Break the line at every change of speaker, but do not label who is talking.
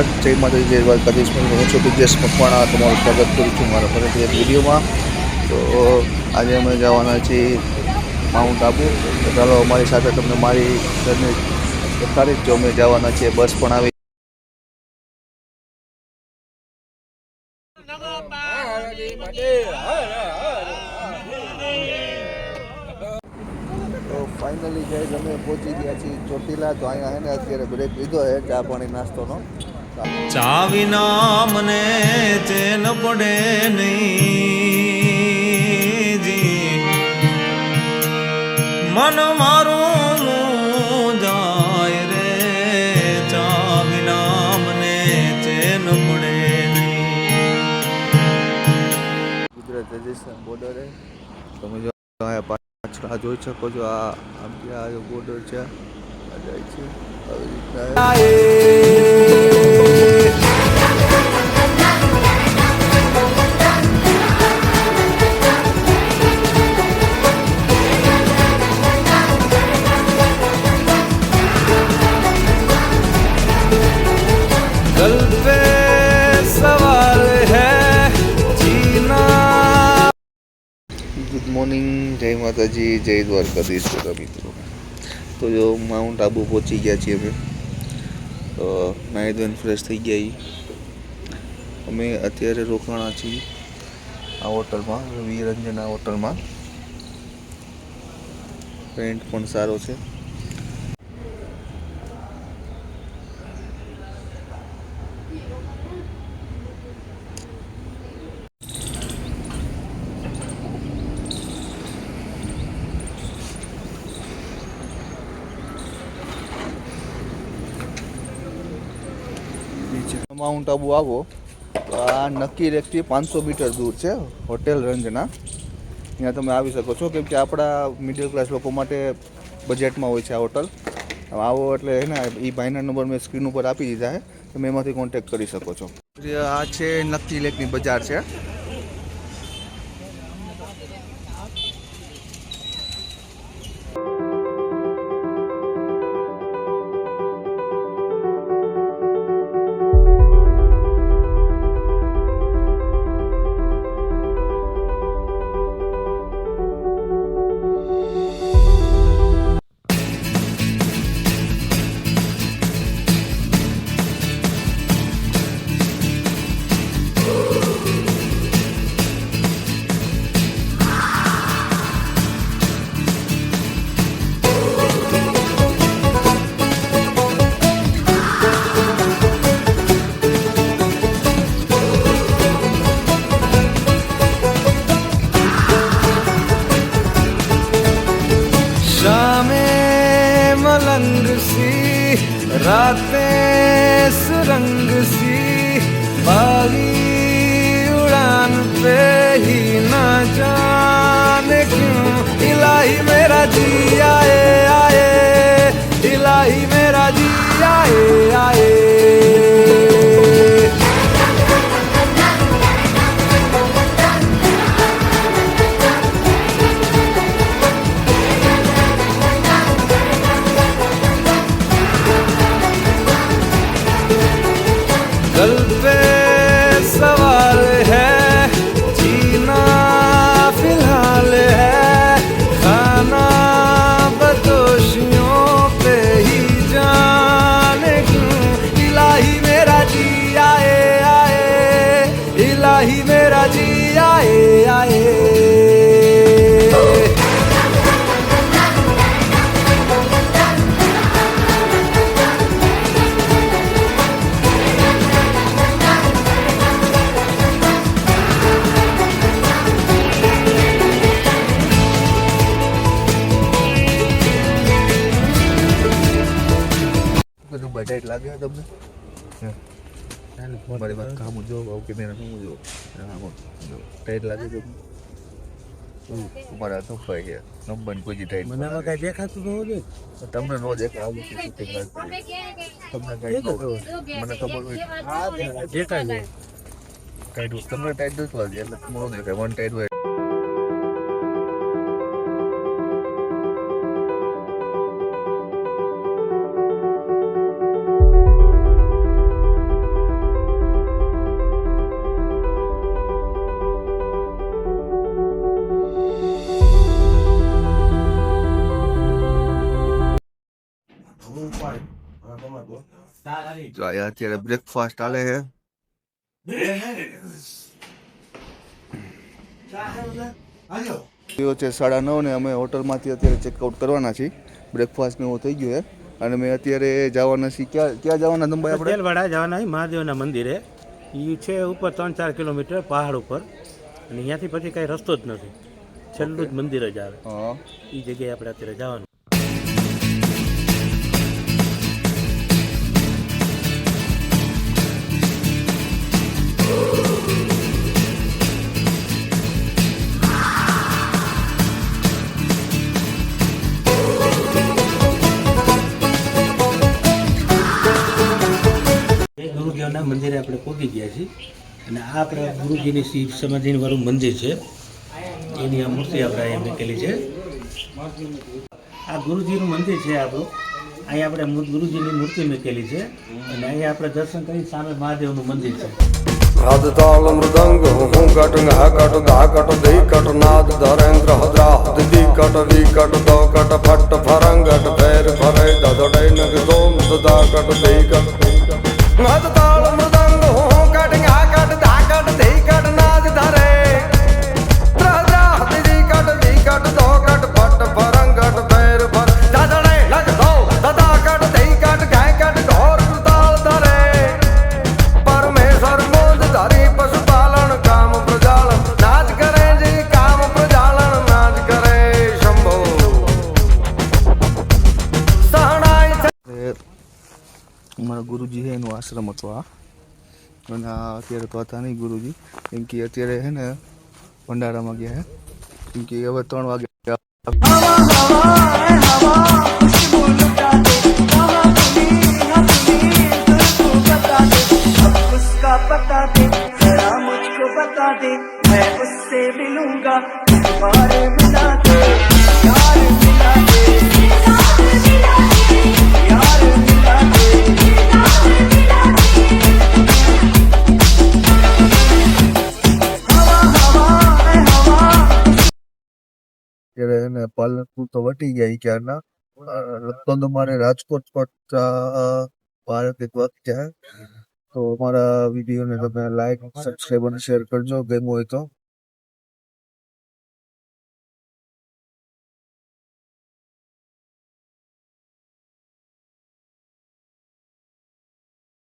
જય માતાજી, જય દ્વારકાધીશ. હું છું દિગ્ગેશ મકવાણા. તમારું સ્વાગત કરું છું મારા ફરીથી એક વિડીયોમાં. તો આજે અમે જવાના છીએ માઉન્ટ આબુ. તો ચાલો અમારી સાથે તમને મારી જર્ની બતાવીશ. જો અમે જવાના છીએ, બસ પણ આવી. તો ફાઇનલી ગાઈઝ અમે પહોંચી ગયા છીએ ચોટીલા. તો અહીંયા હે ને અત્યારે બ્રેક લીધો છે ચા પાણી નાસ્તોનો.
ચા વિના મને ચેન પડે નહીં જી, મન મારું જાય રે. ચા વિના મને ચેન પડે નહીં.
ગુજરાત રાજસ્થાન બોર્ડરે તમે જો અહીંયા પાછળ જોઈ શકો છો. આમ ત્યાં બોર્ડર છે, આ જાય છે આવી રીતના.
गल पे सवाल है जीना.
ગુડ મોર્નિંગ, જય માતાજી, જય દ્વારકાધીશ બધા મિત્રો. તો જો માઉન્ટ આબુ પહોંચી ગયા છીએ અમે. તો નાહી ધોઈને ફ્રેશ થઈ ગયા. અમે અત્યારે રોકાણા છીએ આ હોટલમાં, વીરંજના હોટલમાં. રેન્ટ પણ સારો છે. માઉન્ટ આબુ આવો તો આ નક્કી લેકથી 500 મીટર દૂર છે હોટેલ રંજના. ત્યાં તમે આવી શકો છો, કેમ કે આપણા મિડલ ક્લાસ લોકો માટે બજેટમાં હોય છે આ હોટલ. આવો એટલે હે ને એ ભાઈના નંબર મેં સ્ક્રીન ઉપર આપી દીધા છે, તમે એમાંથી કોન્ટેક્ટ કરી શકો છો. આ છે નક્કી લેકની બજાર છે.
मलंग सी रातें सुरंग सी, बागी उड़ान पे ही ना जाने क्यों इलाही मेरा जी आए आए, इलाही मेरा जी आए आए. गल पे सवाल है जीना फिलहाल है, खाना बदोशियों पे ही जाने क्यों इलाही मेरा जी आए आए, इलाही मेरा जी आए आए.
બધું બજાર લાગે તમને? મારી વાત કામ જો કે મેં જો ટાઈટ લાગે તમને? તમારા નંબર છે, નંબર કોઈ ટાઈટ મને કઈ દેખાતું ન હોય. તમને ન દેખાય આવું શૂટિંગ તમને કઈ મને ખબર હોય દેખાય ટાઈટ તમને ટાઈટ નથી લાગે એટલે તમારું દેખાય વન ટાઈટ હોય. તો અહીંયા અત્યારે બ્રેકફાસ્ટ ચાલે છે. થયો છે 9:30 ને અમે હોટલમાંથી અત્યારે ચેકઆઉટ કરવાના છીએ. બ્રેકફાસ્ટ ને એવું થઈ ગયું છે અને મેં અત્યારે જવાના છીએ. ક્યાં જવાના દંબાઈ આપણે?
તેલવાડા જવાના મહાદેવના મંદિરે. એ છે ઉપર 3-4 કિલોમીટર પહાડ ઉપર, અને અહીંયાથી પછી કાંઈ રસ્તો જ નથી, છેલ્લું જ મંદિર જ આવે.
હા,
એ જગ્યાએ આપણે અત્યારે જવાનું. ગુરુદેવના મંદિરે આપણે પહોંચી ગયા છીએ, અને આ આપણા ગુરુજીની શિવ સમાધિનું વાળું મંદિર છે. એની આ મૂર્તિ આપણે અહીંયા મૂકેલી છે. આ ગુરુજીનું મંદિર છે આપણું. અહીંયા આપણે ગુરુજીની મૂર્તિ મૂકેલી છે, અને અહીંયા આપણે દર્શન કરી સામે મહાદેવનું મંદિર છે.
નાદ તાલ મૃદંગ હું કટ ઘા કટ ધા કટ દઈ કટ નાદ ધરેન્દ્ર હદ્રા દી કટ વી કટ દો કટ ફટ ફરંગટ ફેર ફરે દદડે નગ દોમ દદા કટ દઈ કટ નાદ તાલ મૃદંગ હું કટ ઘા કટ ધા કટ દઈ કટ નાદ ધરે હદ્રા દી કટ વી કટ દો કટ ફટ ફરંગટ ફેર ફર દદડે નગ દો દદા કટ દઈ કટ ગાય કટ ઢોર તાલ ધરે પરમેશ્વર ધારી પશુપાલન કામ પ્રજાલન નાચ કરે જી કામ પ્રજાલન નાચ કરે શંભો સહનાઈ
અમારા ગુરુજી છે એનો આશ્રમ હતો આ. અને આ અત્યારે તો હતા નહીં ગુરુજી, કેમ કે અત્યારે છે ને ભંડારામાં ગયા છે, કેમ કે હવે 3 વાગે.
उसका पता दे जरा मुझको बता दे मैं उससे मिलूंगा तुम्हारे मिला दे यार मिला दे यार मिला दे हवा हवा हवा.
અત્યારે એને પાલનપુર તો વટી ગયા ક્યારના. લગભગ અમારે રાજકોટ ભારત એક વખત જાય. તો અમારા વિડીયોને તમે લાઈક, સબસ્ક્રાઈબ અને શેર કરજો ગમ્યું હોય તો.